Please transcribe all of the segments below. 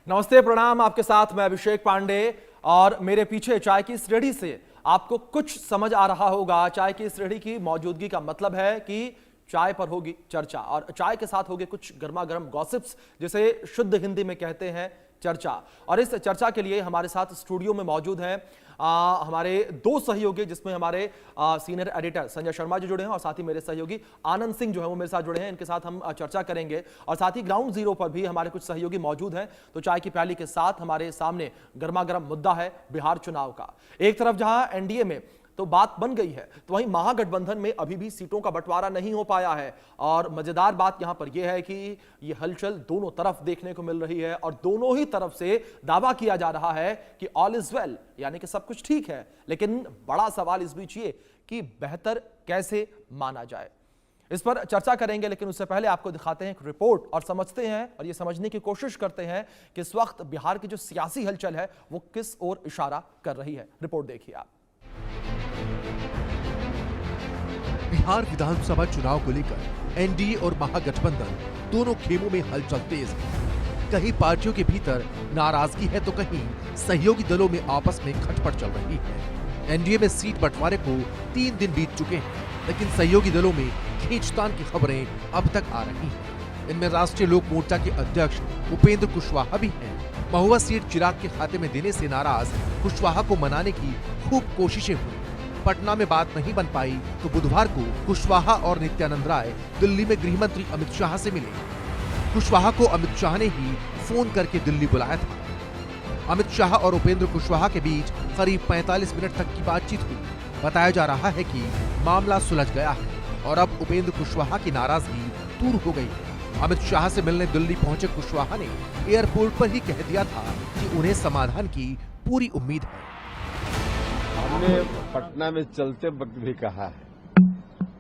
नमस्ते, प्रणाम। आपके साथ मैं अभिषेक पांडे और मेरे पीछे चाय की इस रेहड़ी से आपको कुछ समझ आ रहा होगा। चाय की इस रेहड़ी की मौजूदगी का मतलब है कि चाय पर होगी चर्चा और चाय के साथ होगी कुछ गर्मा गर्म गॉसिप्स, जिसे शुद्ध हिंदी में कहते हैं चर्चा। और इस चर्चा के लिए हमारे साथ स्टूडियो में मौजूद हैं हमारे दो सहयोगी, जिसमें हमारे सीनियर एडिटर संजय शर्मा जी जुड़े हैं और साथ ही मेरे सहयोगी आनंद सिंह जो है वो मेरे साथ जुड़े हैं। इनके साथ हम चर्चा करेंगे और साथ ही ग्राउंड जीरो पर भी हमारे कुछ सहयोगी मौजूद हैं। तो चाय की प्याली के साथ हमारे सामने गर्मा गर्म मुद्दा है बिहार चुनाव का। एक तरफ जहां एनडीए में तो बात बन गई है, तो वहीं महागठबंधन में अभी भी सीटों का बंटवारा नहीं हो पाया है। और मजेदार बात यहां पर यह है कि यह हलचल दोनों तरफ देखने को मिल रही है और दोनों ही तरफ से दावा किया जा रहा है कि ऑल इज वेल, यानी कि सब कुछ ठीक है। लेकिन बड़ा सवाल इस बीच ये कि बेहतर कैसे माना जाए, इस पर चर्चा करेंगे। लेकिन उससे पहले आपको दिखाते हैं एक रिपोर्ट और समझते हैं और ये समझने की कोशिश करते हैं कि इस वक्त बिहार की जो सियासी हलचल है वो किस ओर इशारा कर रही है। रिपोर्ट देखिए आप। बिहार विधानसभा चुनाव को लेकर एनडीए और महागठबंधन दोनों खेमों में हलचल तेज है। कहीं पार्टियों के भीतर नाराजगी है तो कहीं सहयोगी दलों में आपस में खटपट चल रही है। एनडीए में सीट बंटवारे को 3 दिन बीत चुके हैं, लेकिन सहयोगी दलों में खींचतान की खबरें अब तक आ रही हैं। इनमें राष्ट्रीय लोक मोर्चा के अध्यक्ष उपेंद्र कुशवाहा भी हैं। महुआ सीट चिराग के खाते में देने से नाराज कुशवाहा को मनाने की खूब कोशिशें हुई। पटना में बात नहीं बन पाई तो बुधवार को कुशवाहा और नित्यानंद राय दिल्ली में गृह मंत्री अमित शाह से मिले। कुशवाहा को अमित शाह ने ही फोन करके दिल्ली बुलाया था। अमित शाह और उपेंद्र कुशवाहा के बीच करीब 45 मिनट तक की बातचीत हुई। बताया जा रहा है कि मामला सुलझ गया है और अब उपेंद्र कुशवाहा की नाराजगी दूर हो गई है। अमित शाह से मिलने दिल्ली पहुंचे कुशवाहा ने एयरपोर्ट पर ही कह दिया था कि उन्हें समाधान की पूरी उम्मीद है। हमने पटना में चलते वक्त भी कहा है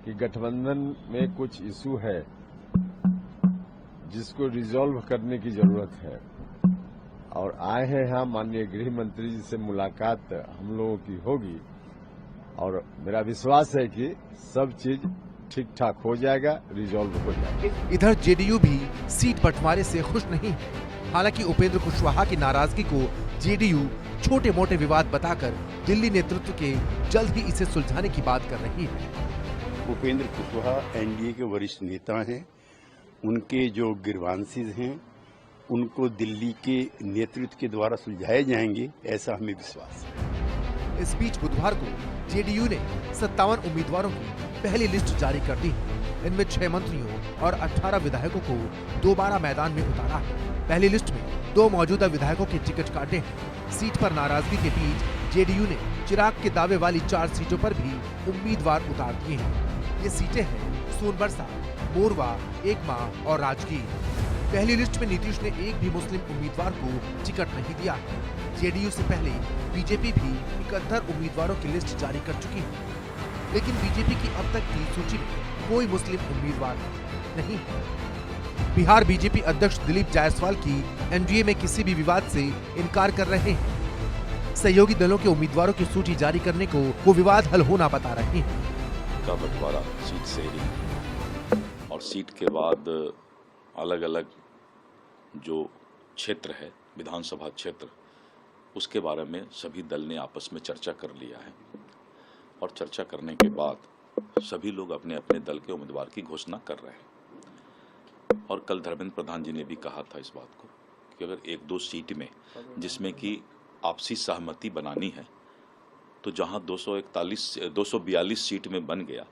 कि गठबंधन में कुछ इशू है जिसको रिजॉल्व करने की जरूरत है और आए हैं यहाँ माननीय गृह मंत्री जी से मुलाकात हम लोगों की होगी और मेरा विश्वास है कि सब चीज ठीक ठाक हो जाएगा, रिजॉल्व हो जाएगा। इधर जेडीयू भी सीट बंटवारे से खुश नहीं है। हालांकि उपेंद्र कुशवाहा की नाराजगी को जेडीयू छोटे मोटे विवाद बताकर दिल्ली नेतृत्व के जल्द ही इसे सुलझाने की बात कर रही है। उपेंद्र कुशवाहा एनडीए के वरिष्ठ नेता हैं। उनके जो गिरवांशीज हैं उनको दिल्ली के नेतृत्व के द्वारा सुलझाए जाएंगे, ऐसा हमें विश्वास है। इस बीच बुधवार को जेडीयू ने 57 उम्मीदवारों की पहली लिस्ट जारी कर दी है। इनमें 6 मंत्रियों और 18 विधायकों को दोबारा मैदान में उतारा है। पहली लिस्ट में 2 मौजूदा विधायकों के टिकट काटे हैं। सीट पर नाराजगी के बीच जेडीयू ने चिराग के दावे वाली 4 सीटों पर भी उम्मीदवार उतार दिए हैं। ये सीटें हैं सोनबरसा, मोरवा, एकमा और राजगीर। पहली लिस्ट में नीतीश ने एक भी मुस्लिम उम्मीदवार को टिकट नहीं दिया है। जेडीयू से पहले बीजेपी भी 71 उम्मीदवारों की लिस्ट जारी कर चुकी है, लेकिन बीजेपी की अब तक की सूची में कोई मुस्लिम उम्मीदवार नहीं है। बिहार बीजेपी अध्यक्ष दिलीप जायसवाल की एनडीए में किसी भी विवाद से इनकार कर रहे हैं। सहयोगी दलों के उम्मीदवारों की सूची जारी करने को वो विवाद हल होना बता रहे हैं। का बंटवारा सीट शेयरिंग और सीट के बाद अलग अलग जो क्षेत्र है, विधानसभा क्षेत्र, उसके बारे में सभी दल ने आपस में चर्चा कर लिया है और चर्चा करने के बाद सभी लोग अपने अपने दल के उम्मीदवार की घोषणा कर रहे हैं। और कल धर्मेंद्र प्रधान जी ने भी कहा था इस बात को कि अगर 1-2 सीट में जिसमें कि आपसी सहमति बनानी है तो जहां 242 सीट में बन गया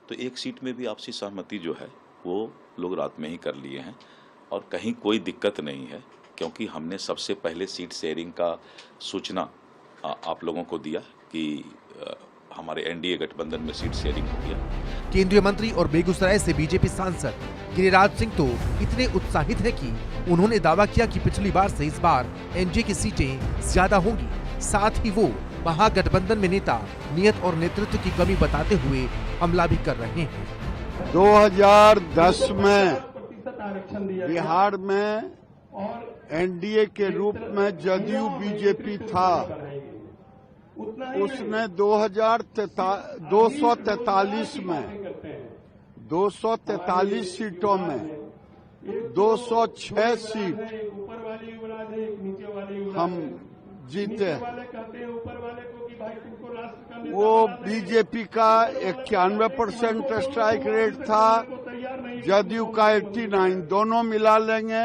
तो एक सीट में भी आपसी सहमति जो है वो लोग रात में ही कर लिए हैं और कहीं कोई दिक्कत नहीं है, क्योंकि हमने सबसे पहले सीट शेयरिंग का सूचना आप लोगों को दिया कि हमारे एनडीए गठबंधन में सीट शेयरिंग हो गया। केंद्रीय मंत्री और बेगूसराय से बीजेपी सांसद गिरिराज सिंह तो इतने उत्साहित हैं कि उन्होंने दावा किया कि पिछली बार से इस बार एनडीए की सीटें ज्यादा होंगी। साथ ही वो महागठबंधन में नेता, नियत और नेतृत्व की कमी बताते हुए हमला भी कर रहे हैं। 2010 में बिहार में एनडीए के रूप में जदयू बीजेपी था, उसने 243 सीटों में 206 सीट हम जीते हैं। वो बीजेपी का 91% स्ट्राइक रेट था, जदयू का 89, दोनों मिला लेंगे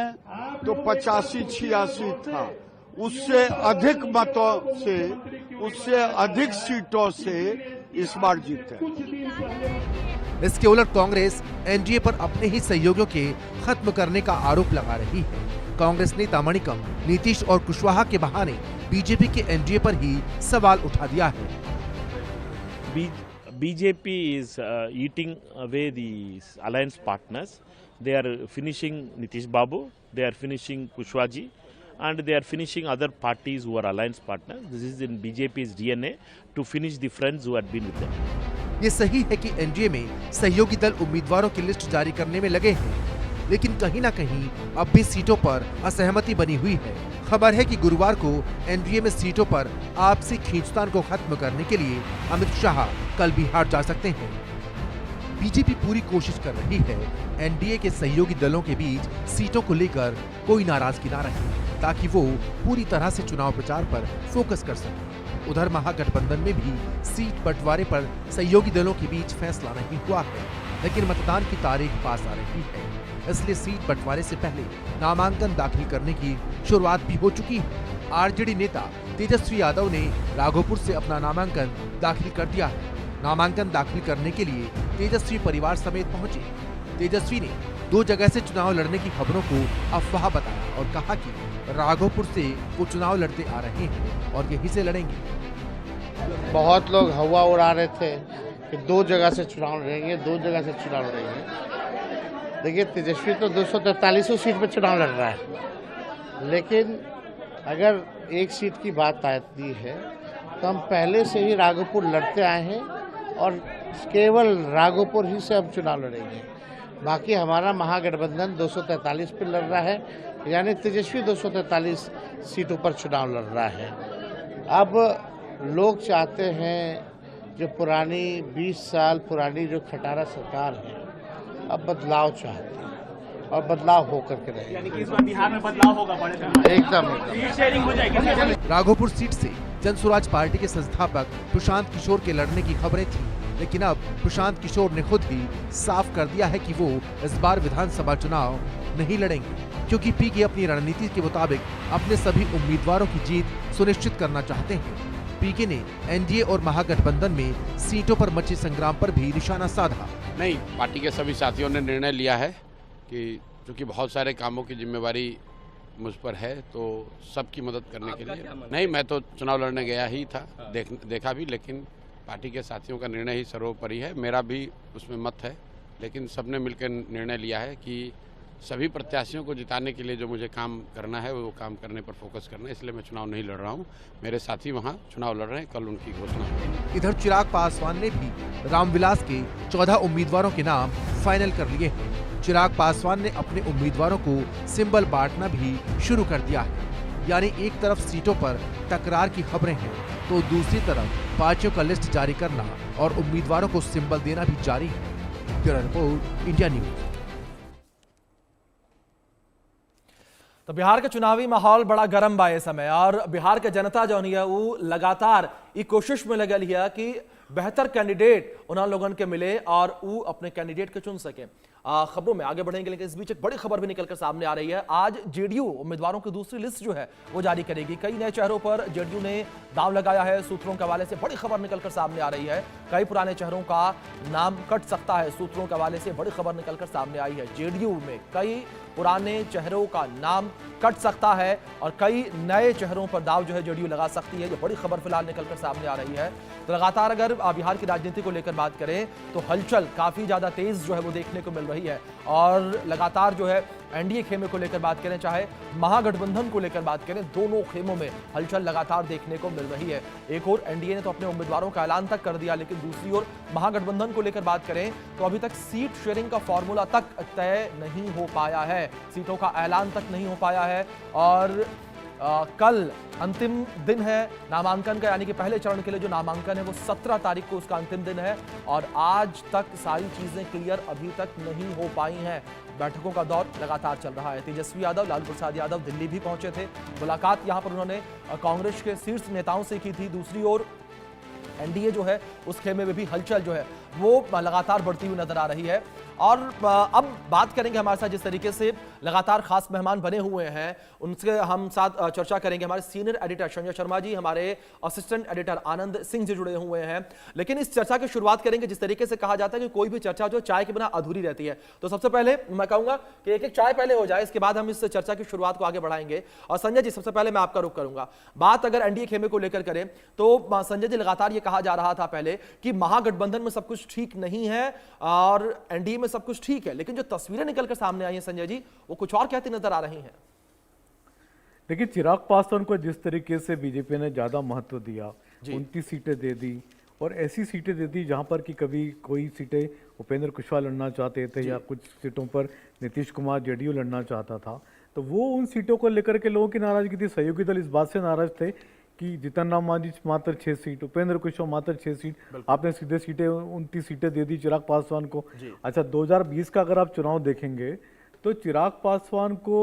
तो 85-86 था। उससे अधिक मतों से, उससे अधिक सीटों से इस बार जीते। इसके उलट कांग्रेस एनडीए पर अपने ही सहयोगियों के खत्म करने का आरोप लगा रही है। कांग्रेस नेता मणिकम, नीतीश और कुशवाहा के बहाने बीजेपी के एनडीए पर ही सवाल उठा दिया है। BJP is eating away the alliance partners. They are finishing Nitish Babu, they are finishing Kushwaji, and they are finishing other parties who are alliance partners. This is in BJP's DNA to finish the friends who had been with them. ये सही है कि NDA में सहयोगी दल उम्मीदवारों की list जारी करने में लगे हैं, लेकिन कहीं ना कहीं अब भी सीटों पर असहमति बनी हुई है। खबर है कि गुरुवार को एनडीए में सीटों पर आपसी खींचतान को खत्म करने के लिए अमित शाह कल बिहार जा सकते हैं। बीजेपी पूरी कोशिश कर रही है एनडीए के सहयोगी दलों के बीच सीटों को लेकर कोई नाराजगी ना रहे, ताकि वो पूरी तरह से चुनाव प्रचार पर फोकस कर सके। उधर महागठबंधन में भी सीट बंटवारे पर सहयोगी दलों के बीच फैसला नहीं हुआ है, लेकिन मतदान की तारीख पास आ रही है, इसलिए सीट बंटवारे से पहले नामांकन दाखिल करने की शुरुआत भी हो चुकी है। आरजेडी नेता तेजस्वी यादव ने राघोपुर से अपना नामांकन दाखिल कर दिया है। नामांकन दाखिल करने के लिए तेजस्वी परिवार समेत पहुंचे। तेजस्वी ने 2 जगह से चुनाव लड़ने की खबरों को अफवाह बताया और कहा कि राघोपुर से वो चुनाव लड़ते आ रहे हैं और यहीं से लड़ेंगे। बहुत लोग हवा उड़ा रहे थे कि 2 जगह से चुनाव लड़ेंगे, 2 जगह से चुनाव लड़ेंगे। देखिए, तेजस्वी तो 243 सीट पर चुनाव लड़ रहा है, लेकिन अगर एक सीट की बात आती है तो हम पहले से ही राघोपुर लड़ते आए हैं और केवल राघोपुर ही से हम चुनाव लड़ेंगे। बाकी हमारा महागठबंधन 243 पर लड़ रहा है, यानी तेजस्वी 243 सीटों पर चुनाव लड़ रहा है। अब लोग चाहते हैं जो पुरानी 20 साल पुरानी जो खटारा सरकार है, अब बदलाव चाहते हैं और बदलाव होकर के रहेगा। यानी कि इस बार बिहार में बदलाव होगा, एकदम शेयरिंग हो जाएगी। राघोपुर सीट से जनसुराज पार्टी के संस्थापक प्रशांत किशोर के लड़ने की खबरें थी, लेकिन अब प्रशांत किशोर ने खुद ही साफ कर दिया है कि वो इस बार विधानसभा चुनाव नहीं लड़ेंगे, क्योंकि पीके अपनी रणनीति के मुताबिक अपने सभी उम्मीदवारों की जीत सुनिश्चित करना चाहते हैं। पीके ने एनडीए और महागठबंधन में सीटों पर मचे संग्राम पर भी निशाना साधा। नहीं, पार्टी के सभी साथियों ने निर्णय लिया है कि चूंकि बहुत सारे कामों की जिम्मेवारी मुझ पर है, तो सबकी मदद करने के लिए नहीं, मैं तो चुनाव लड़ने गया ही था, देखा भी, लेकिन पार्टी के साथियों का निर्णय ही सर्वोपरि है। मेरा भी उसमें मत है, लेकिन सबने मिलकर निर्णय लिया है कि सभी प्रत्याशियों को जिताने के लिए जो मुझे काम करना है वो काम करने पर फोकस करना है, इसलिए मैं चुनाव नहीं लड़ रहा हूँ। मेरे साथी वहाँ चुनाव लड़ रहे हैं, कल उनकी घोषणा होगी। इधर चिराग पासवान ने भी रामविलास के 14 उम्मीदवारों के नाम फाइनल कर लिए हैं। चिराग पासवान ने अपने उम्मीदवारों को सिंबल बांटना भी शुरू कर दिया है, यानी एक तरफ सीटों पर टकरार की खबरें हैं, तो दूसरी तरफ पार्टियों का लिस्ट जारी करना और उम्मीदवारों को सिंबल देना भी जारी है। Bureau report, India news. तो बिहार के चुनावी माहौल बड़ा गर्म बा इस समय, और बिहार के जनता जो है वो लगातार ये कोशिश में लगल है कि बेहतर कैंडिडेट उन्होंने लोगन के मिले और वो अपने कैंडिडेट के चुन सके। खबरों में आगे बढ़ेंगे, लेकिन इस बीच एक बड़ी खबर भी निकलकर सामने आ रही है। आज जेडीयू उम्मीदवारों की दूसरी लिस्ट जो है वो जारी करेगी। कई नए चेहरों पर जेडीयू ने दांव लगाया है। सूत्रों के हवाले से बड़ी खबर निकलकर सामने आ रही है। कई पुराने चेहरों का नाम कट सकता है। सूत्रों के हवाले से बड़ी खबर निकलकर सामने आई है। जेडीयू में कई पुराने चेहरों का नाम कट सकता है और कई नए चेहरों पर दाव जो है जेडीयू लगा सकती है। ये बड़ी खबर फिलहाल निकलकर सामने आ रही है। तो लगातार अगर बिहार की राजनीति को लेकर बात करें तो हलचल काफी ज्यादा तेज जो है वो देखने को मिल रही है, और लगातार जो है एनडीए खेमे को लेकर बात करें चाहे महागठबंधन को लेकर बात करें, दोनों खेमों में हलचल लगातार देखने को मिल रही है। एक और एनडीए ने तो अपने उम्मीदवारों का ऐलान तक कर दिया, लेकिन दूसरी ओर महागठबंधन को लेकर बात करें तो अभी तक सीट शेयरिंग का फॉर्मूला तक तय नहीं हो पाया है, सीटों का ऐलान तक नहीं हो पाया है। और कल अंतिम दिन है नामांकन का, यानी कि पहले चरण के लिए जो नामांकन है वो 17 तारीख को उसका अंतिम दिन है और आज तक सारी चीजें क्लियर अभी तक नहीं हो पाई हैं। बैठकों का दौर लगातार चल रहा है। तेजस्वी यादव, लालू प्रसाद यादव दिल्ली भी पहुंचे थे। मुलाकात यहां पर उन्होंने कांग्रेस के शीर्ष नेताओं से की थी। दूसरी ओर एनडीए जो है उस खेमे में भी हलचल जो है वो लगातार बढ़ती हुई नजर आ रही है। और अब बात करेंगे हमारे साथ जिस तरीके से लगातार खास मेहमान बने हुए हैं उनसे हम साथ चर्चा करेंगे। हमारे सीनियर एडिटर संजय शर्मा जी, हमारे असिस्टेंट एडिटर आनंद सिंह जी जुड़े हुए हैं। लेकिन इस चर्चा की शुरुआत करेंगे जिस तरीके से कहा जाता है कि कोई भी चर्चा जो चाय के बिना अधूरी रहती है, तो सबसे पहले मैं कहूंगा कि एक एक चाय पहले हो जाए, इसके बाद हम इस चर्चा की शुरुआत को आगे बढ़ाएंगे। और संजय जी, सबसे पहले मैं आपका रुख करूंगा। बात अगर एनडीए खेमे को लेकर करें तो संजय जी लगातार ये कहा जा रहा था पहले कि महागठबंधन में सब कुछ ठीक नहीं है और एनडीए में सब कुछ ठीक है, लेकिन जो तस्वीरें निकलकर सामने आई हैं संजय जी वो कुछ और कहती नजर आ रही हैं। देखिए, चिराग पासवान को जिस तरीके से बीजेपी ने ज्यादा महत्व दिया, 29 सीटें दे दी और ऐसी सीटें दे दी जहां पर कि कभी कोई सीटें उपेंद्र कुशवाहा लड़ना चाहते थे या कुछ सीटों पर नीतीश कुमार जेडीयू लड़ना चाहता था, तो वो उन सीटों को लेकर के लोगों की नाराजगी थी। सहयोगी दल इस बात से नाराज थे कि जीतन राम मांझी मात्र 6 सीट, उपेंद्र कुशवाहा मात्र 6 सीट, आपने सीधे सीटें 29 सीटें दे दी चिराग पासवान को। अच्छा, 2020 का अगर आप चुनाव देखेंगे तो चिराग पासवान को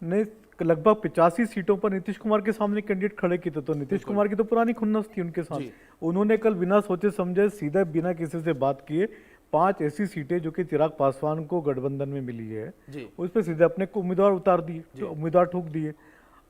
ने लगभग 85 सीटों पर नीतीश कुमार के सामने कैंडिडेट खड़े किए थे, तो नीतीश कुमार की तो पुरानी खुन्नस थी उनके साथ। उन्होंने कल बिना सोचे समझे सीधे बिना किसी से बात किए 5 ऐसी सीटें जो कि चिराग पासवान को गठबंधन में मिली है उस पर सीधे अपने को उम्मीदवार उतार दिए, उम्मीदवार ठोक दिए।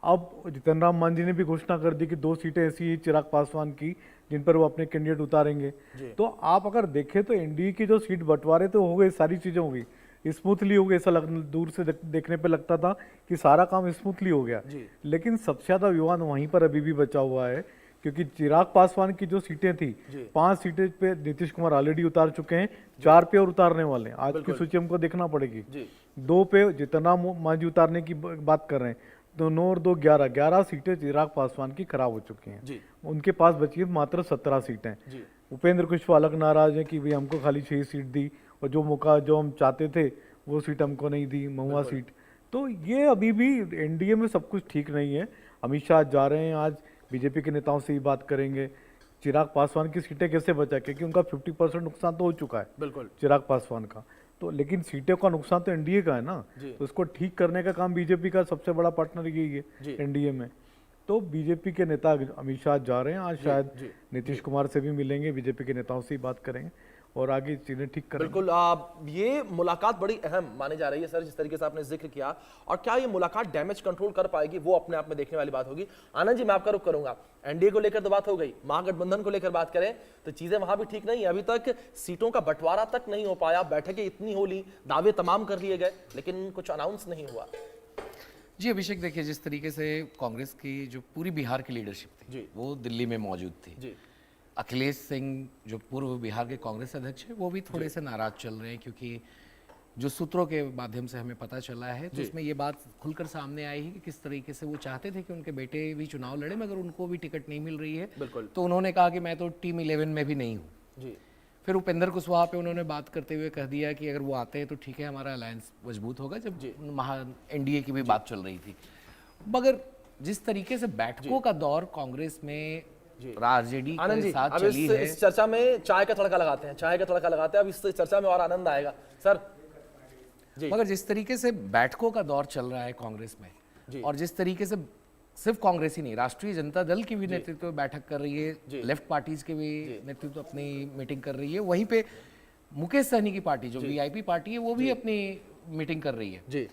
अब जीतन राम मांझी ने भी घोषणा कर दी कि 2 सीटें ऐसी है चिराग पासवान की जिन पर वो अपने कैंडिडेट उतारेंगे। तो आप अगर देखें तो एनडीए की जो सीट बंटवारे तो हो गए, सारी चीजें हो गई, स्मूथली हो गई। ऐसा दूर से देखने पे लगता था कि सारा काम स्मूथली हो गया, लेकिन सबसे ज्यादा विवाद वहीं पर अभी भी बचा हुआ है क्योंकि चिराग पासवान की जो सीटें थी 5 सीटें पे नीतीश कुमार ऑलरेडी उतार चुके हैं, 4 पे और उतारने वाले हैं। आज की सूची हमको देखना पड़ेगी। 2 पे जीतन राम मांझी उतारने की बात कर रहे हैं, तो 9 और 2 11 सीटें चिराग पासवान की खराब हो चुकी हैं। उनके पास बची है मात्र 17 सीटें। उपेंद्र कुशवाहा अलग नाराज है कि भाई हमको खाली 6 सीट दी और जो मौका जो हम चाहते थे वो सीट हमको नहीं दी, महुआ सीट। तो ये अभी भी एनडीए में सब कुछ ठीक नहीं है। अमित शाह जा रहे हैं, आज बीजेपी के नेताओं से ही बात करेंगे चिराग पासवान की सीटें कैसे बचा, क्योंकि उनका 50% नुकसान तो हो चुका है बिल्कुल चिराग पासवान का। तो लेकिन सीटों का नुकसान तो एनडीए का है ना, तो उसको ठीक करने का काम बीजेपी का सबसे बड़ा पार्टनर यही है एनडीए में। तो बीजेपी के नेता अमित शाह जा रहे हैं, आज शायद नीतीश कुमार से भी मिलेंगे, बीजेपी के नेताओं से ही बात करेंगे और आगे चीजें ठीक करेंगे। बिल्कुल, ये मुलाकात बड़ी अहम मानी जा रही है सर, जिस तरीके से आपने जिक्र किया। और क्या ये मुलाकात डैमेज कंट्रोल कर पाएगी, वो अपने आप में देखने वाली बात होगी। आनंद जी, मैं आपका रुख करूंगा। एनडीए को लेकर तो बात हो गई, महागठबंधन को लेकर बात करें तो चीजें वहां भी ठीक नहीं है। अभी तक सीटों का बंटवारा तक नहीं हो पाया, बैठकें इतनी हो ली, दावे तमाम कर लिए गए, लेकिन कुछ अनाउंस नहीं हुआ। जी अभिषेक, देखिए जिस तरीके से कांग्रेस की जो पूरी बिहार की लीडरशिप थी वो दिल्ली में मौजूद थी। अखिलेश सिंह जो पूर्व बिहार के कांग्रेस अध्यक्ष है वो भी थोड़े से नाराज चल रहे हैं, क्योंकि जो सूत्रों के माध्यम से हमें पता चला है तो उसमें ये बात खुलकर सामने आई है कि किस तरीके से वो चाहते थे कि उनके बेटे भी चुनाव लड़े, मगर उनको भी टिकट नहीं मिल रही है। तो उन्होंने कहा कि मैं तो टीम 11 में भी नहीं हूँ। फिर उपेंद्र कुशवाहा पे उन्होंने बात करते हुए कह दिया कि अगर वो आते हैं तो ठीक है, हमारा अलायंस मजबूत होगा, जब एनडीए की भी बात चल रही थी। मगर जिस तरीके से बैठकों का दौर कांग्रेस में आरजेडी के साथ चली है, इस चर्चा में चाय का तड़का लगाते हैं, अब इस चर्चा में और आनंद आएगा सर जी। मगर जिस तरीके से बैठकों का दौर चल रहा है कांग्रेस में और जिस तरीके से सिर्फ कांग्रेस ही नहीं, राष्ट्रीय जनता दल की भी नेतृत्व बैठक कर रही है, लेफ्ट पार्टीज के भी नेतृत्व अपनी मीटिंग कर रही है, वहीं पे मुकेश सहनी की पार्टी जो वीआईपी पार्टी है वो भी अपनी मीटिंग कर रही है।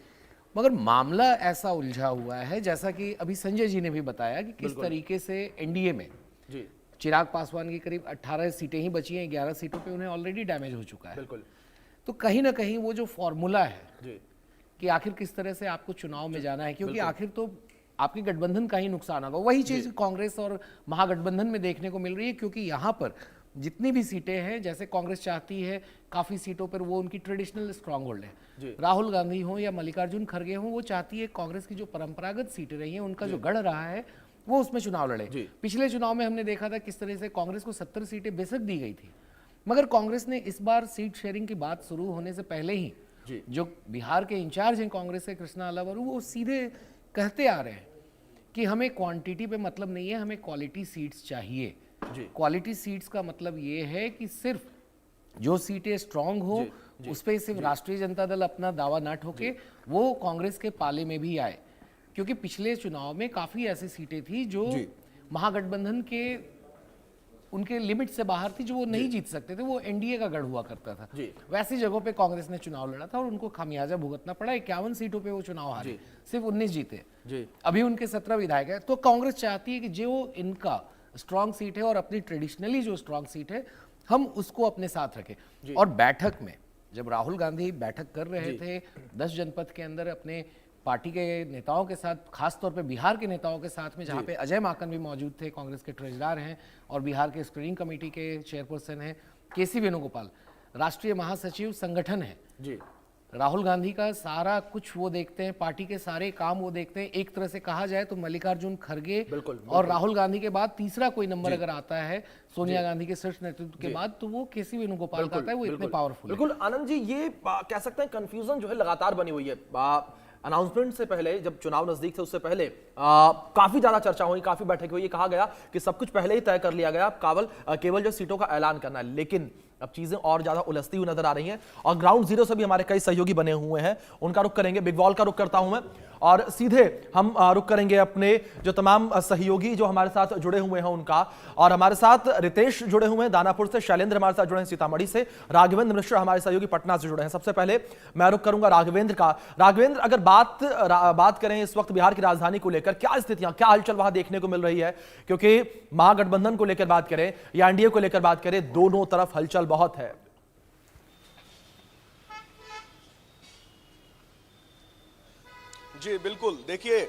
मगर मामला ऐसा उलझा हुआ है, जैसा कि अभी संजय जी ने भी बताया कि किस तरीके से एनडीए में चिराग पासवान की करीब 18 सीटें ही बची हैं, 11 सीटों पे उन्हें ऑलरेडी डैमेज हो चुका है। तो कहीं ना कहीं वो जो फॉर्मूला है कि आखिर किस तरह से आपको चुनाव में जाना है, क्योंकि आखिर तो आपके गठबंधन का ही नुकसान होगा, वही चीज कांग्रेस और महागठबंधन में देखने को मिल रही है। क्योंकि यहाँ पर जितनी भी सीटें हैं, जैसे कांग्रेस चाहती है काफी सीटों पर वो उनकी ट्रेडिशनल स्ट्रांग होल्ड है, राहुल गांधी हो या मल्लिकार्जुन खड़गे हो, वो चाहती है कांग्रेस की जो परंपरागत सीटें रही हैं उनका जो गढ़ रहा है वो उसमें चुनाव लड़े। पिछले चुनाव में हमने देखा था किस तरह से कांग्रेस को 70 सीटें बेशक दी गई थी, मगर कांग्रेस ने इस बार सीट शेयरिंग की बात शुरू होने से पहले ही जो बिहार के इंचार्ज हैं कांग्रेस के कृष्णा अलावरू, वो सीधे कहते आ रहे हैं कि हमें क्वांटिटी पे मतलब नहीं है, हमें क्वालिटी सीट्स चाहिए। क्वालिटी सीट्स का मतलब ये है कि सिर्फ जो सीटें स्ट्रांग हो उस पे सिर्फ राष्ट्रीय जनता दल अपना दावा ना ठोके, वो कांग्रेस के पाले में भी आए। क्योंकि पिछले चुनाव में काफी ऐसी सीटें थी जो महागठबंधन के उनके लिमिट से बाहर थी, जो वो नहीं जीत सकते थे, वो एनडीए का गढ़ हुआ करता था। वैसी जगहों पे कांग्रेस ने चुनाव लड़ा था और उनको खामियाजा भुगतना पड़ा। 51 सीटों पे वो चुनाव हारे, सिर्फ 19 जीते। अभी उनके 17 विधायक है। तो कांग्रेस चाहती है कि जो इनका स्ट्रांग सीट है और अपनी ट्रेडिशनली जो स्ट्रांग सीट है, हम उसको अपने साथ रखें। और बैठक में जब राहुल गांधी बैठक कर रहे थे 10 जनपद के अंदर अपने पार्टी के नेताओं के साथ, खासतौर पे बिहार के नेताओं के साथ में, जहां पे अजय माकन भी मौजूद थे, कांग्रेस के ट्रेजरर हैं और बिहार के स्क्रीनिंग कमेटी के चेयरपर्सन हैं, केसी वेणुगोपाल राष्ट्रीय महासचिव संगठन है जी। राहुल गांधी का सारा कुछ वो देखते हैं, पार्टी के सारे काम वो देखते हैं। एक तरह से कहा जाए तो मल्लिकार्जुन खड़गे और राहुल गांधी के बाद तीसरा कोई नंबर अगर आता है सोनिया गांधी के शीर्ष नेतृत्व के बाद, तो वो केसी वेणुगोपाल का आता है। वो इतने पावरफुल है। बिल्कुल आनंद जी, ये कह सकते हैं कंफ्यूजन जो है लगातार बनी हुई है। अनाउंसमेंट से पहले, जब चुनाव नजदीक थे उससे पहले काफी ज्यादा चर्चा हुई, काफी बैठक हुई, ये कहा गया कि सब कुछ पहले ही तय कर लिया गया, केवल जो सीटों का ऐलान करना है। लेकिन अब चीजें और ज्यादा उलझती हुई नजर आ रही हैं और ग्राउंड जीरो से भी हमारे कई सहयोगी बने हुए हैं, उनका रुख करेंगे। बिग वॉल का रुख करता हूं मैं और सीधे हम रुख करेंगे अपने जो तमाम सहयोगी जो हमारे साथ जुड़े हुए हैं उनका। और हमारे साथ रितेश जुड़े हुए हैं दानापुर से, शैलेंद्र हमारे साथ जुड़े हैं सीतामढ़ी से, राघवेंद्र मिश्रा हमारे सहयोगी पटना से जुड़े हैं। सबसे पहले मैं रुख करूंगा राघवेंद्र का। राघवेंद्र, अगर बात करें इस वक्त बिहार की राजधानी को लेकर, क्या स्थितियां, क्या हलचल वहां देखने को मिल रही है? क्योंकि महागठबंधन को लेकर बात करें या एनडीए को लेकर बात करें, दोनों तरफ हलचल बहुत है। जी बिल्कुल, देखिए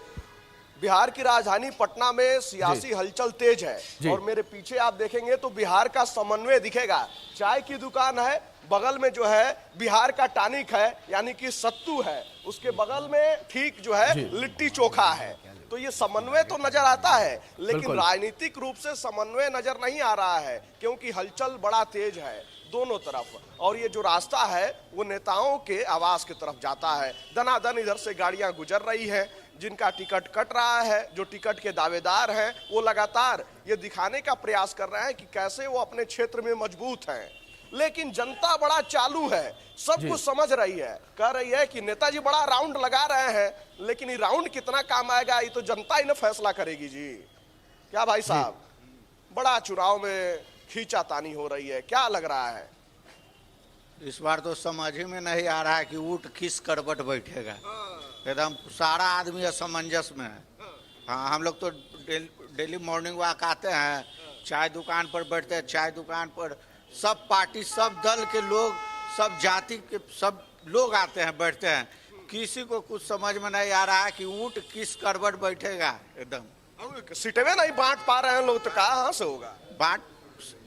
बिहार की राजधानी पटना में सियासी हलचल तेज है और मेरे पीछे आप देखेंगे तो बिहार का समन्वय दिखेगा। चाय की दुकान है, बगल में जो है बिहार का टानिक है यानी कि सत्तू है, उसके बगल में ठीक जो है लिट्टी चोखा है। तो ये समन्वय तो नजर आता है, लेकिन राजनीतिक रूप से समन्वय नजर नहीं आ रहा है, क्योंकि हलचल बड़ा तेज है दोनों तरफ। और ये जो रास्ता है वो नेताओं के आवास की तरफ जाता है। दनादन इधर से गाड़ियां गुजर रही हैं, जिनका टिकट कट रहा है, जो टिकट के दावेदार हैं, वो लगातार ये दिखाने का प्रयास कर रहे हैं कि कैसे वो अपने क्षेत्र में मजबूत हैं। लेकिन जनता बड़ा चालू है, सब कुछ समझ रही है, कह रही है कि नेताजी बड़ा राउंड लगा रहे हैं, लेकिन ये राउंड कितना काम आएगा ये तो जनता ही ने फैसला करेगी जी। क्या भाई साहब, बड़ा चुनाव में खींचातानी हो रही है, क्या लग रहा है? इस बार तो समझ ही में नहीं आ रहा है कि ऊँट किस करवट बैठेगा। एकदम सारा आदमी असमंजस में है। हाँ, हम लोग तो डेली मॉर्निंग वॉक आते हैं, चाय दुकान पर बैठते हैं, चाय दुकान पर सब पार्टी, सब दल के लोग, सब जाति के सब लोग आते हैं, बैठते हैं। किसी को कुछ समझ में नहीं आ रहा है कि ऊँट किस करवट बैठेगा। एकदम सीटें नहीं बांट पा रहे हैं लोग, तो कहाँ से होगा?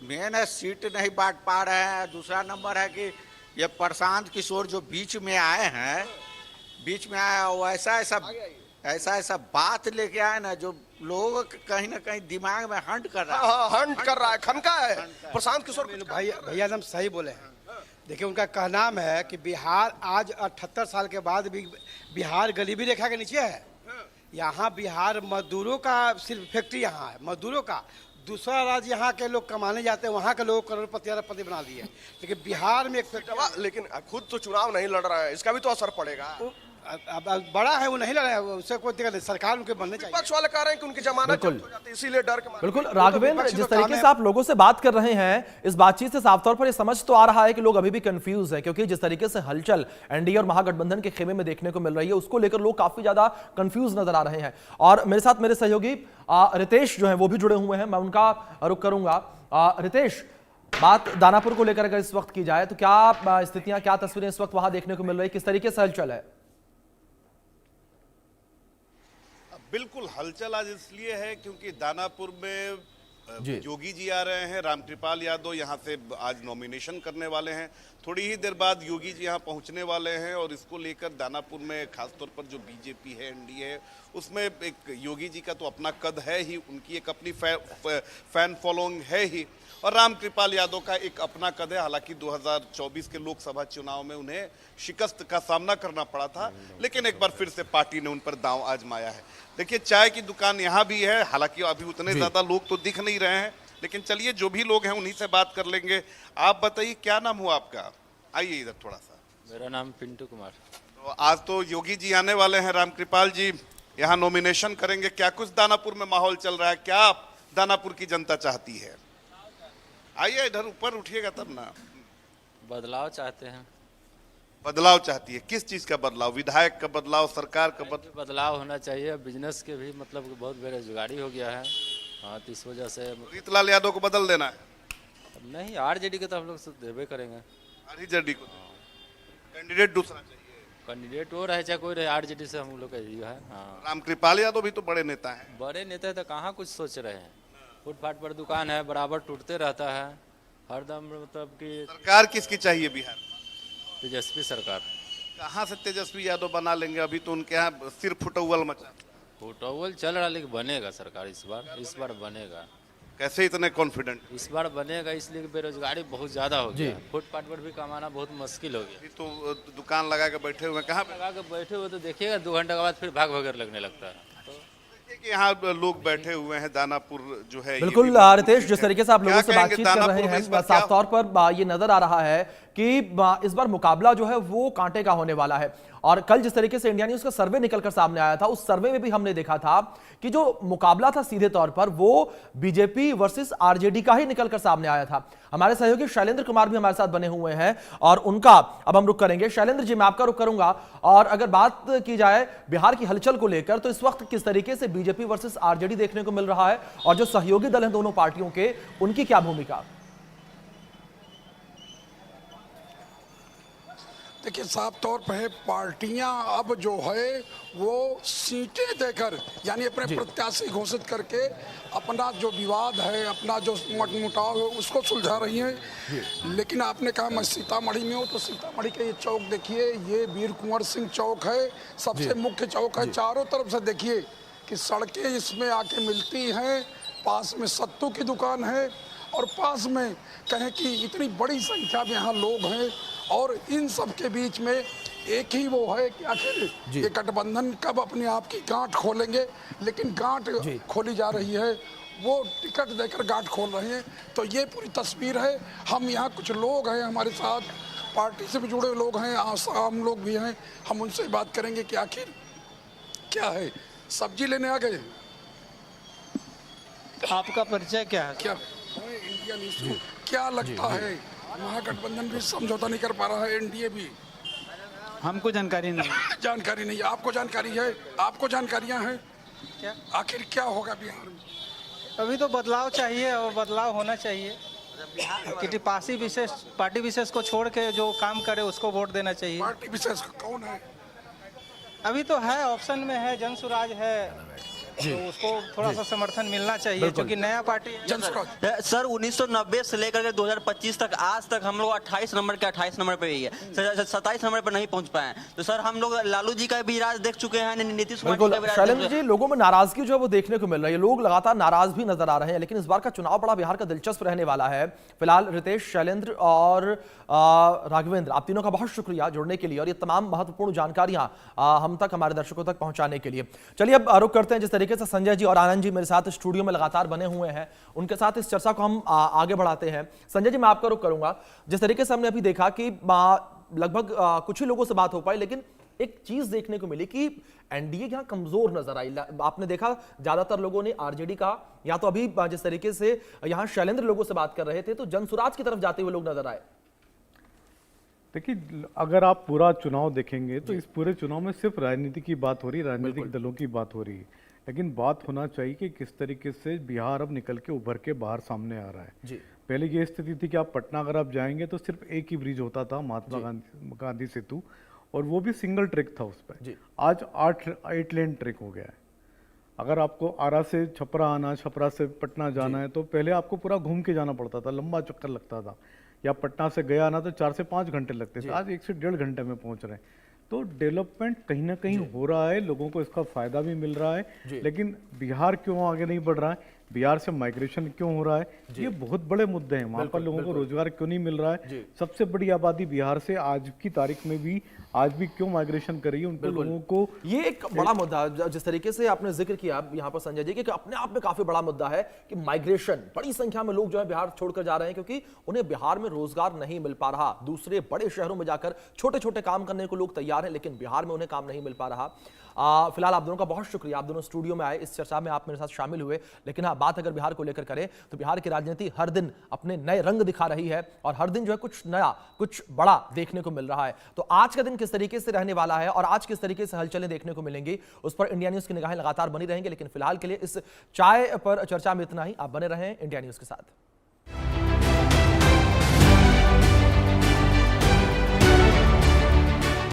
मेन है सीट नहीं बांट पा रहे हैं। दूसरा नंबर है कि ये प्रशांत किशोर जो बीच में आए हैं, बीच में आया वो ऐसा बात लेके आए ना, जो लोगों के कहीं ना कहीं दिमाग में हंट कर रहा है। हंट कर रहा है, खनका है प्रशांत किशोर। भैया एकदम सही बोले हैं। देखिए उनका कहना है कि बिहार आज 78 साल के बाद भी बिहार गरीबी रेखा के नीचे है। यहाँ बिहार मजदूरों का सिर्फ फैक्ट्री यहाँ है, मजदूरों का। दूसरा राज्य यहाँ के लोग कमाने जाते हैं, वहाँ के लोग करोड़पति अरबपति बना दिए, लेकिन बिहार में एक लेकिन खुद तो चुनाव नहीं लड़ रहा है, इसका भी तो असर पड़ेगा। अब बड़ा है वो नहीं लड़ रहा है, उससे कोई दिक्कत नहीं, सरकार उनके बनने चाहिए। विपक्ष वाले कह रहे हैं कि उनकी जमानत जब्त हो जाती है, इसीलिए डर के मारे। बिल्कुल राघवेंद्र, जिस तरीके से आप लोगों से बात कर रहे हैं, इस बातचीत से साफ तौर पर ये समझ तो आ रहा है कि लोग अभी भी कंफ्यूज हैं, क्योंकि जिस तरीके से हलचल एनडीए और महागठबंधन के खेमे में देखने को मिल रही है, उसको लेकर लोग काफी ज्यादा कंफ्यूज नजर आ रहे हैं। और मेरे साथ मेरे सहयोगी रितेश जो है वो भी जुड़े हुए हैं, मैं उनका रुख करूंगा। रितेश, बात दानापुर को लेकर अगर इस वक्त की जाए तो क्या स्थितियां, क्या तस्वीरें इस वक्त वहां देखने को मिल रही है, किस तरीके से हलचल है? बिल्कुल, हलचल आज इसलिए है क्योंकि दानापुर में योगी जी आ रहे हैं, रामकृपाल यादव यहाँ से आज नॉमिनेशन करने वाले हैं। थोड़ी ही देर बाद योगी जी यहाँ पहुँचने वाले हैं और इसको लेकर दानापुर में खासतौर पर जो बीजेपी है, एनडीए है, उसमें एक योगी जी का तो अपना कद है ही, उनकी एक अपनी फैन फॉलोइंग है ही। और रामकृपाल यादव का एक अपना कद है। हालांकि 2024 के लोकसभा चुनाव में उन्हें शिकस्त का सामना करना पड़ा था, लेकिन एक बार फिर से पार्टी ने उन पर दांव आजमाया है। देखिए चाय की दुकान यहाँ भी है, हालांकि अभी उतने ज्यादा लोग तो दिख नहीं रहे हैं, लेकिन चलिए जो भी लोग हैं उन्हीं से बात कर लेंगे। आप बताइए क्या नाम हुआ आपका? आइए इधर थोड़ा सा। मेरा नाम पिंटू कुमार। तो आज तो योगी जी आने वाले हैं, रामकृपाल जी यहाँ नॉमिनेशन करेंगे। क्या कुछ दानापुर में माहौल चल रहा है? क्या दानापुर की जनता चाहती है? आइए इधर ऊपर उठिएगा तब ना। बदलाव चाहते हैं। बदलाव चाहती है? किस चीज का बदलाव? विधायक का बदलाव, सरकार का बदलाव होना चाहिए। बिजनेस के भी मतलब बहुत बेरोजगारी हो गया है। हाँ, तो इस वजह से रीतलाल यादव को बदल देना है? नहीं, आरजेडी के तो हम लोग देवे करेंगे। आरजेडी को कैंडिडेट दूसरा चाहिए? कैंडिडेट वो रहे चाहे कोई रहे, आरजेडी से हम लोग का ये है। हाँ, रामकृपाल यादव भी तो बड़े नेता हैं। बड़े नेता तो कहाँ कुछ सोच रहे हैं। फुटपाथ पर दुकान है, बराबर टूटते रहता है हरदम। मतलब कि सरकार किसकी चाहिए बिहार? तेजस्वी सरकार। कहाँ से तेजस्वी यादव बना लेंगे? अभी तो उनके यहाँ सिर फुटौल मचा। फुटौल चल रहा, लेकिन बनेगा सरकार इस बार बनेगा। कैसे इतने कॉन्फिडेंट? इस बार बनेगा इसलिए कि बेरोजगारी बहुत ज्यादा हो गया। फुटपाथ पर भी कमाना बहुत मुश्किल हो गया। तो दुकान लगा के बैठे हुए, कहाँ लगा के बैठे हुए तो देखिएगा 2 घंटे के बाद फिर भाग वगैरह लगने लगता है। कि यहाँ लोग बैठे हुए हैं, दानापुर जो है। बिल्कुल रितेश, जिस तरीके से आप लोगों से बातचीत कर रहे हैं, साफ तौर पर ये नजर आ रहा है कि इस बार मुकाबला जो है वो कांटे का होने वाला है। और कल जिस तरीके से इंडिया न्यूज का सर्वे निकलकर सामने आया था, उस सर्वे में भी हमने देखा था कि जो मुकाबला था सीधे तौर पर वो बीजेपी वर्सेस आरजेडी का ही निकलकर सामने आया था। हमारे सहयोगी शैलेंद्र कुमार भी हमारे साथ बने हुए हैं और उनका अब हम रुख करेंगे। शैलेंद्र जी, मैं आपका रुख करूंगा। और अगर बात की जाए बिहार की हलचल को लेकर, तो इस वक्त किस तरीके से बीजेपी वर्सेस आरजेडी देखने को मिल रहा है और जो सहयोगी दल हैं दोनों पार्टियों के, उनकी क्या भूमिका? देखिए, साफ तौर पर पार्टियां अब जो है वो सीटें देकर, यानी अपने प्रत्याशी घोषित करके अपना जो विवाद है, अपना जो मुटाव है, उसको सुलझा रही हैं। लेकिन आपने कहा मैं सीतामढ़ी में हूँ, तो सीतामढ़ी के ये चौक देखिए, ये वीर कुंवर सिंह चौक है, सबसे मुख्य चौक है। चारों तरफ से देखिए कि सड़कें इसमें आके मिलती हैं। पास में सत्तू की दुकान है और पास में कहें कि इतनी बड़ी संख्या में यहाँ लोग हैं। और इन सब के बीच में एक ही वो है कि आखिर ये गठबंधन कब अपने आप की गांठ खोलेंगे। लेकिन गांठ खोली जा रही है, वो टिकट देकर गांठ खोल रहे हैं। तो ये पूरी तस्वीर है। हम यहाँ कुछ लोग हैं हमारे साथ, पार्टी से भी जुड़े लोग हैं, आम लोग भी हैं। हम उनसे बात करेंगे कि आखिर क्या है। सब्जी लेने आ गए? आपका परिचय क्या है? क्या इंडिया न्यूज़? क्या लगता है महागठबंधन भी समझौता नहीं कर पा रहा है, एनडीए भी? हमको जानकारी नहीं। जानकारी नहीं? आपको जानकारी है? आपको जानकारियां हैं क्या? आखिर क्या होगा बिहार में? अभी तो बदलाव चाहिए और बदलाव होना चाहिए। कि पार्टी विशेष को छोड़ के जो काम करे उसको वोट देना चाहिए। पार्टी विशेष कौन है? अभी तो है, ऑप्शन में है, जनसुराज है, तो उसको थोड़ा सा समर्थन मिलना चाहिए क्योंकि नया पार्टी है। सर 1990 से लेकर के 2025 तक आज तक हम लोग 28 नंबर के 28 नंबर पे ही है, 27 नंबर पर नहीं पहुंच पाए। तो सर हम लोग लालू जी का भी राज देख चुके हैं, नीतीश कुमार जी का भी राज। शैलेंद्र जी, लोगों में नाराजगी जो है वो देखने को मिल रही है, लोग लगातार नाराज भी नजर आ रहे हैं। लेकिन इस बार का चुनाव बड़ा बिहार का दिलचस्प रहने वाला है। फिलहाल रितेश, शैलेंद्र और राघवेंद्र, आप तीनों का बहुत शुक्रिया जुड़ने के लिए और ये तमाम महत्वपूर्ण जानकारियां हम तक, हमारे दर्शकों तक पहुंचाने के लिए। चलिए अब रुख करते हैं। जिस तरीके से संजय जी और आनंद जी मेरे साथ स्टूडियो में लगातार बने हुए हैं, उनके साथ इस चर्चा को हम आगे बढ़ाते हैं। संजय जी, मैं आपका रुख करूंगा। जिस तरीके से हमने अभी देखा कि लगभग कुछ ही लोगों से बात हो पाई, लेकिन एक चीज देखने को मिली कि एनडीए यहां कमजोर नजर आई। आपने देखा ज्यादातर लोगों ने आरजेडी का, या तो अभी जिस तरीके से यहां शैलेंद्र लोगों से बात कर रहे थे तो जनसुराज की तरफ जाते हुए लोग नजर आए। देखिए, अगर आप पूरा चुनाव देखेंगे तो इस पूरे चुनाव में सिर्फ राजनीति की बात हो रही है, राजनीतिक दलों की बात हो रही है। लेकिन बात होना चाहिए कि किस तरीके से बिहार अब निकल के उभर के बाहर सामने आ रहा है। जी। पहले ये स्थिति थी कि आप पटना अगर आप जाएंगे तो सिर्फ एक ही ब्रिज होता था, महात्मा गांधी सेतु, और वो भी सिंगल ट्रैक था उस पर। आज 8 लेन ट्रैक हो गया है। अगर आपको आरा से छपरा आना, छपरा से पटना जाना है तो पहले आपको पूरा घूम के जाना पड़ता था, लंबा चक्कर लगता था। या पटना से गया आना तो 4 से 5 घंटे लगते थे, आज 1 से 1.5 घंटे में पहुंच रहे हैं। तो डेवलपमेंट कहीं ना कहीं हो रहा है, लोगों को इसका फायदा भी मिल रहा है। लेकिन बिहार क्यों आगे नहीं बढ़ रहा है? बिहार से माइग्रेशन क्यों हो रहा है, ये बहुत बड़े मुद्दे हैं। वहाँ पर लोगों को रोजगार क्यों नहीं मिल रहा है, सबसे बड़ी आबादी बिहार से आज की तारीख में भी आज भी क्यों माइग्रेशन कर रही है, उनको लोगों को ये एक बड़ा मुद्दा है। जिस तरीके से आपने जिक्र किया यहाँ पर संजय जी कि अपने आप में काफी बड़ा मुद्दा है कि माइग्रेशन, बड़ी संख्या में लोग जो है बिहार छोड़कर जा रहे हैं क्योंकि उन्हें बिहार में रोजगार नहीं मिल पा रहा। दूसरे बड़े शहरों में जाकर छोटे छोटे काम करने को लोग तैयार हैं, लेकिन बिहार में उन्हें काम नहीं मिल पा रहा। फिलहाल आप दोनों का बहुत शुक्रिया, आप दोनों स्टूडियो में आए, इस चर्चा में आप मेरे साथ शामिल हुए। लेकिन हाँ, बात अगर बिहार को लेकर करें तो बिहार की राजनीति हर दिन अपने नए रंग दिखा रही है और हर दिन जो है कुछ नया, कुछ बड़ा देखने को मिल रहा है। तो आज का दिन किस तरीके से रहने वाला है और आज किस तरीके से हलचलें देखने को मिलेंगी, उस पर इंडिया न्यूज की निगाहें लगातार बनी रहेंगी। लेकिन फिलहाल के लिए इस चाय पर चर्चा में इतना ही। आप बने रहें इंडिया न्यूज के साथ।